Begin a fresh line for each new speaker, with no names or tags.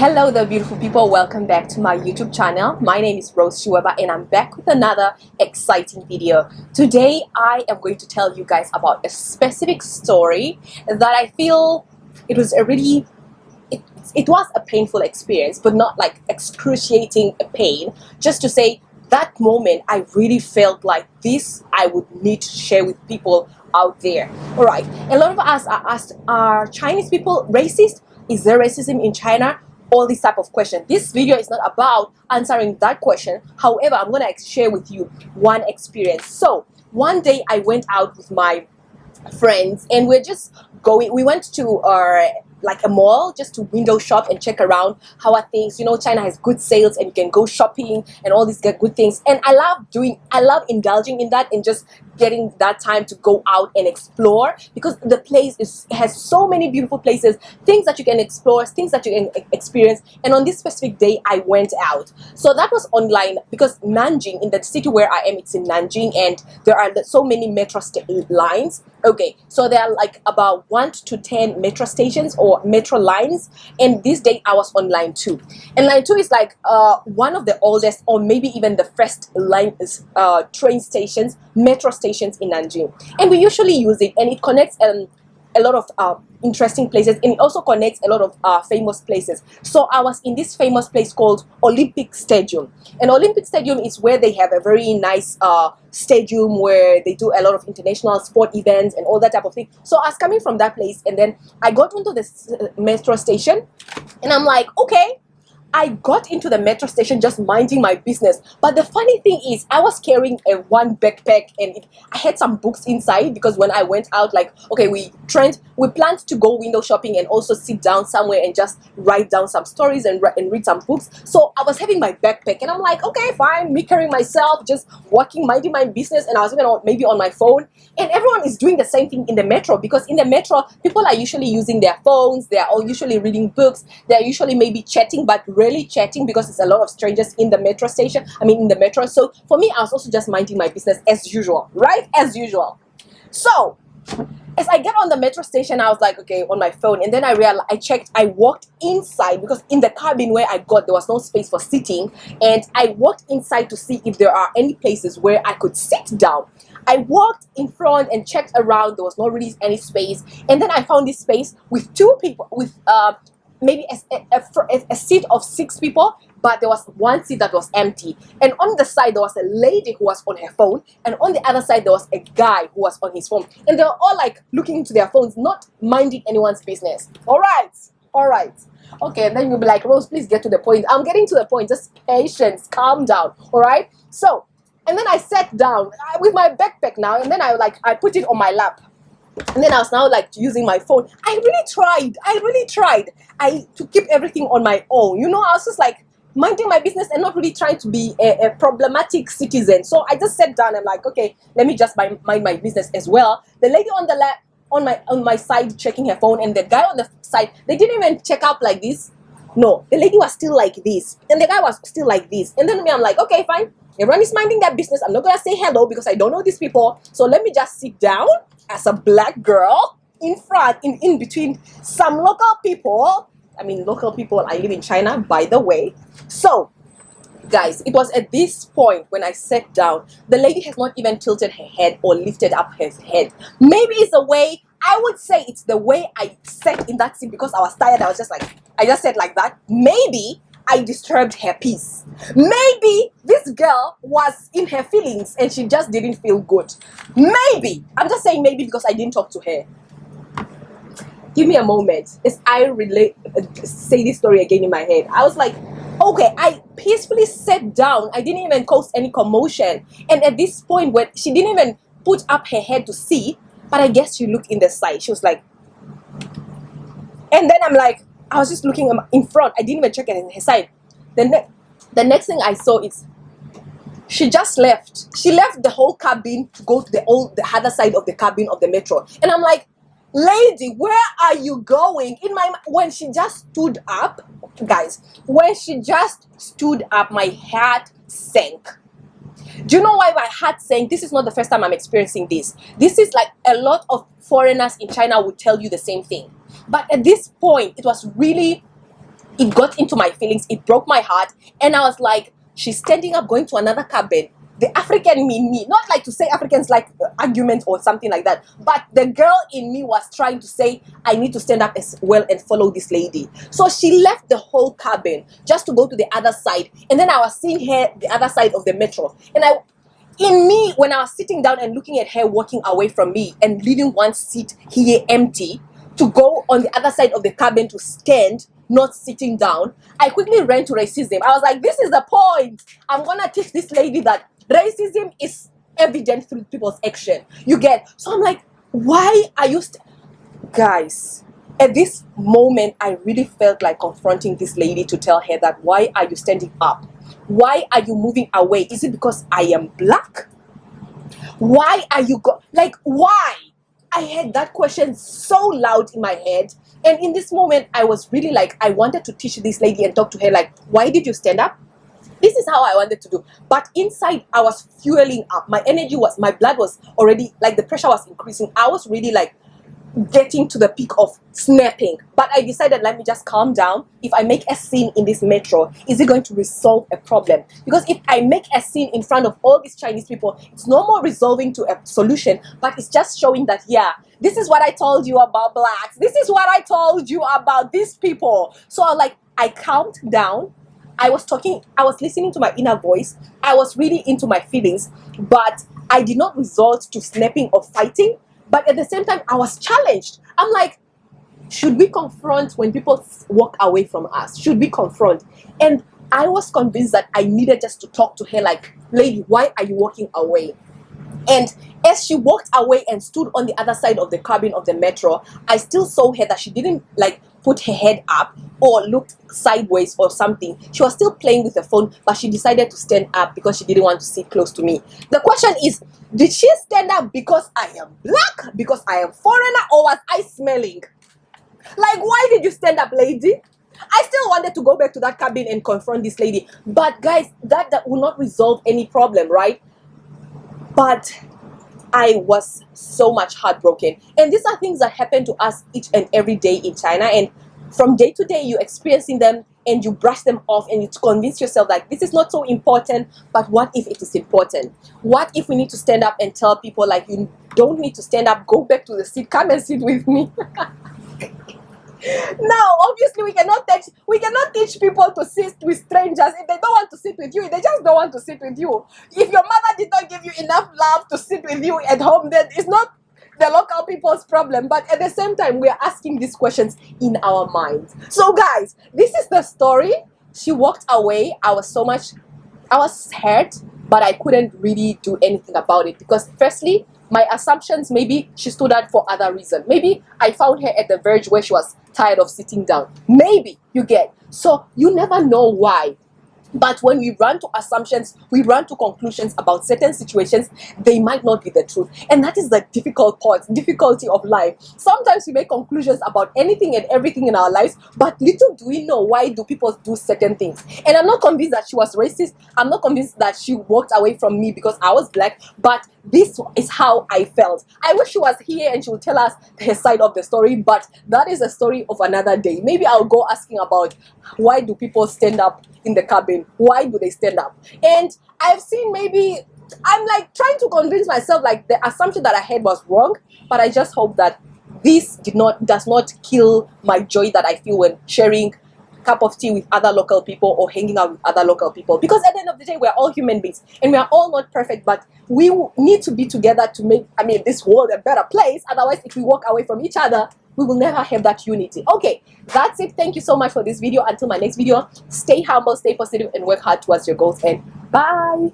Hello there, beautiful people. Welcome back to my YouTube channel. My name is Shiweva and I'm back with another exciting video. Today I am going to tell you guys about a specific story that I feel it was a really it was a painful experience, but not like excruciating a pain. Just to say that moment I really felt like this I would need to share with people out there. Alright, a lot of us are asked, are Chinese people racist? Is there racism in China? All these type of questions. This video is not about answering that question. However, I'm going to share with you one experience. So one day I went out with my friends and we went to like a mall just to window shop and check around how are things. You know, China has good sales and you can go shopping and all these good things, and I love indulging in that and just getting that time to go out and explore, because the place has so many beautiful places, things that you can explore, things that you can experience. And on this specific day I went out. So that was online because Nanjing, in the city where I am, it's in Nanjing, and there are so many metro lines. Okay, so there are like about 1 to 10 metro stations or metro lines, and this day I was on line 2, and line 2 is like one of the oldest, or maybe even the first line train stations, metro stations in Nanjing, and we usually use it, and it connects a lot of interesting places, and it also connects a lot of famous places. So I was in this famous place called Olympic Stadium, and Olympic Stadium is where they have a very nice stadium where they do a lot of international sport events and all that type of thing. So I was coming from that place, and then I got into this metro station, and I'm like, okay, I got into the metro station just minding my business. But the funny thing is, I was carrying one backpack, and I had some books inside, because when I went out, like, okay, we planned to go window shopping and also sit down somewhere and just write down some stories and read some books. So I was having my backpack, and I'm like, okay, fine, me carrying myself, just walking, minding my business, and I was even maybe on my phone. And everyone is doing the same thing in the metro, because in the metro, people are usually using their phones, they are all usually reading books, they're usually maybe chatting, but really chatting, because there's a lot of strangers in the metro station, in the metro. So for me, I was also just minding my business as usual, right? As usual. So as I get on the metro station, I was like, okay, on my phone, and then I walked inside, because in the cabin where I got, there was no space for sitting, and I walked inside to see if there are any places where I could sit down. I walked in front and checked around, there was not really any space, and then I found this space with two people, with maybe a seat of 6 people, but there was one seat that was empty. And on the side, there was a lady who was on her phone, and on the other side, there was a guy who was on his phone. And they were all like looking into their phones, not minding anyone's business. All right. Okay, and then you'll be like, Rose, please get to the point. I'm getting to the point. Just patience, calm down. All right. So, and then I sat down with my backpack now, and then I put it on my lap. And then I was now like using my phone. I really tried to keep everything on my own. You know, I was just like minding my business and not really trying to be a problematic citizen. So I just sat down and like, okay, let me just mind my business as well. The lady on the left, on my side, checking her phone, and the guy on the side, they didn't even check up like this. No, the lady was still like this, and the guy was still like this. And then me, I'm like, okay, fine. Everyone is minding their business. I'm not gonna say hello because I don't know these people. So let me just sit down as a black girl in front, in between some local people. Local people, I live in China, by the way. So guys, it was at this point when I sat down, the lady has not even tilted her head or lifted up her head. Maybe it's the way, I would say it's the way I sat in that seat, because I was tired. I just sat like that. Maybe I disturbed her peace. Maybe this girl was in her feelings and she just didn't feel good. Maybe. I'm just saying maybe, because I didn't talk to her. Give me a moment as I say this story again in my head. I was like, okay, I peacefully sat down. I didn't even cause any commotion. And at this point, when she didn't even put up her head to see, but I guess she looked in the side. She was like, and then I'm like, I was just looking in front. I didn't even check it in her side. The next thing I saw is she just left. She left the whole cabin to go to the other side of the cabin of the metro. And I'm like, lady, where are you going? When she just stood up, guys, when she just stood up, my heart sank. Do you know why my heart sank? This is not the first time I'm experiencing this. This is like a lot of foreigners in China would tell you the same thing. But at this point, it was really it got into my feelings, it broke my heart, and I was like, she's standing up going to another cabin. The African in me, not like to say Africans like arguments or something like that, but the girl in me was trying to say, I need to stand up as well and follow this lady. So she left the whole cabin just to go to the other side, and then I was seeing her the other side of the metro, and in me, when I was sitting down and looking at her walking away from me and leaving one seat here empty to go on the other side of the cabin to stand, not sitting down, I quickly ran to racism. I was like, this is the point. I'm gonna teach this lady that racism is evident through people's action. You get? So I'm like, why are you guys, at this moment, I really felt like confronting this lady to tell her that, why are you standing up? Why are you moving away? Is it because I am black? Why are you like, why? I had that question so loud in my head, and in this moment I was really like, I wanted to teach this lady and talk to her like, why did you stand up? This is how I wanted to do, but inside I was fueling up. My energy was, my blood was already like, the pressure was increasing. I was really like getting to the peak of snapping, but I decided, let me just calm down. If I make a scene in this metro, is it going to resolve a problem? Because if I make a scene in front of all these Chinese people, it's no more resolving to a solution, but it's just showing that, yeah, this is what I told you about blacks, this is what I told you about these people. So I calmed down. I was listening to my inner voice. I was really into my feelings, but I did not resort to snapping or fighting. But at the same time, I was challenged. I'm like, should we confront when people walk away from us? Should we confront? And I was convinced that I needed just to talk to her like, lady, why are you walking away? And as she walked away and stood on the other side of the cabin of the metro, I still saw her that she didn't like put her head up or looked sideways or something. She was still playing with the phone, but she decided to stand up because she didn't want to sit close to me. The question is, did she stand up because I am black, because I am foreigner, or was I smelling? Like, why did you stand up, lady? I still wanted to go back to that cabin and confront this lady, but guys, that will not resolve any problem, right? But I was so much heartbroken. And these are things that happen to us each and every day in China. And from day to day, you're experiencing them and you brush them off and you convince yourself like, this is not so important, but what if it is important? What if we need to stand up and tell people like, you don't need to stand up, go back to the seat, come and sit with me. Now, obviously, we cannot teach people to sit with strangers. If they don't want to sit with you, they just don't want to sit with you. If your mother did not give you enough love to sit with you at home, then it's not the local people's problem. But at the same time, we are asking these questions in our minds. So guys, this is the story. She walked away. I was hurt, but I couldn't really do anything about it because firstly, my assumptions, maybe she stood out for other reason. Maybe I found her at the verge where she was tired of sitting down. Maybe, you get. So you never know why. But when we run to assumptions, we run to conclusions about certain situations, they might not be the truth. And that is the difficulty of life. Sometimes we make conclusions about anything and everything in our lives, but little do we know why do people do certain things. And I'm not convinced that she was racist. I'm not convinced that she walked away from me because I was black, but this is how I felt. I wish she was here and she would tell us her side of the story, but that is a story of another day. Maybe I'll go asking about why do people stand up in the cabin? Why do they stand up? And I've seen, maybe I'm like trying to convince myself like the assumption that I had was wrong, but I just hope that this does not kill my joy that I feel when sharing a cup of tea with other local people or hanging out with other local people. Because at the end of the day, we're all human beings and we are all not perfect, but we need to be together to make, this world a better place. Otherwise, if we walk away from each other, we will never have that unity. Okay, that's it. Thank you so much for this video. Until my next video, stay humble, stay positive, and work hard towards your goals. And bye.